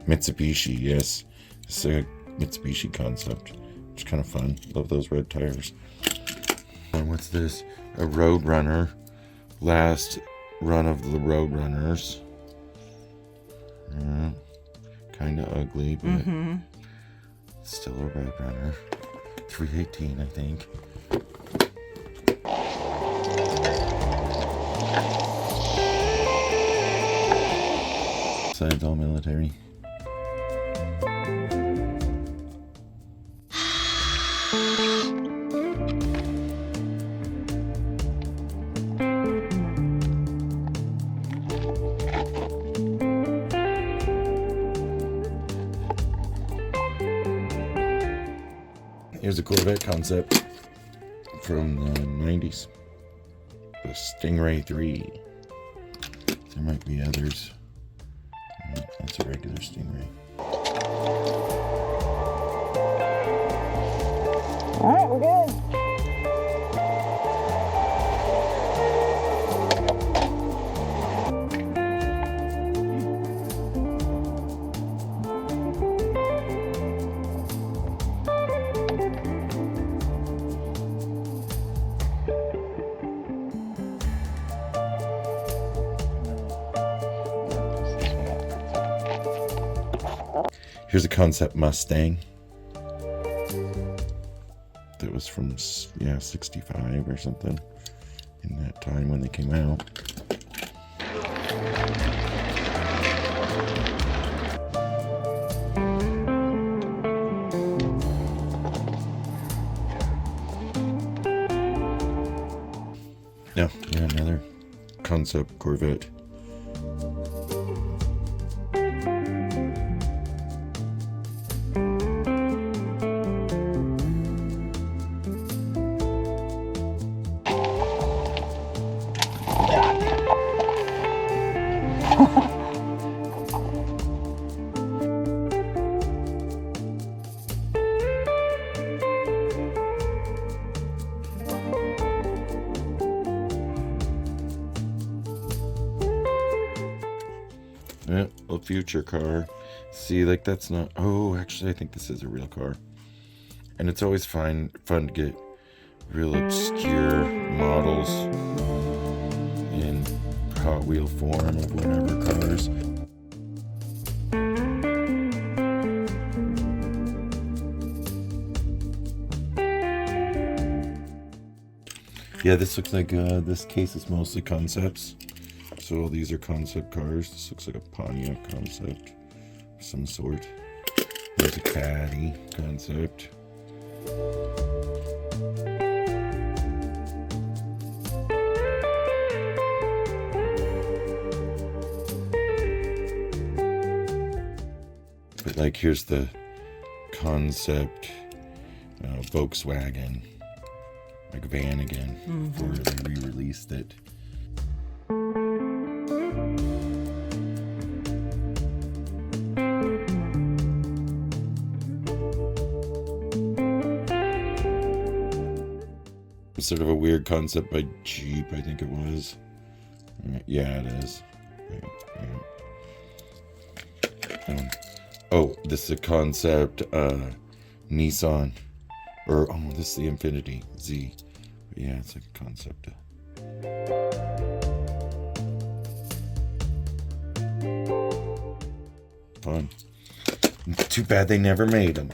Mitsubishi, yes. It's a Mitsubishi concept. It's kind of fun. Love those red tires. And what's this? A Roadrunner. Last run of the Roadrunners. Kind of ugly, but still a Roadrunner. 318, I think. Side's all military. Here's a Corvette concept from the 90s. The Stingray 3. There might be others. That's a regular Stingray. Alright, we're good. Here's a concept Mustang. That was from, yeah, 65 or something. In that time when they came out. Yeah, another concept Corvette. Yeah, a future car. See, like that's not. Oh, actually, I think this is a real car. And it's always fun to get real obscure models in Hot Wheel form of whatever cars. Yeah, this looks like this case is mostly concepts. So all these are concept cars. This looks like a Pontiac concept of some sort. There's a Caddy concept. But like here's the concept Volkswagen, like van again, before they re-released it. Sort of a weird concept by Jeep, I think it was. Yeah, it is. Yeah. Oh, this is a concept Nissan. Or, oh, this is the Infiniti Z. But yeah, it's like a concept. Fun. Too bad they never made them.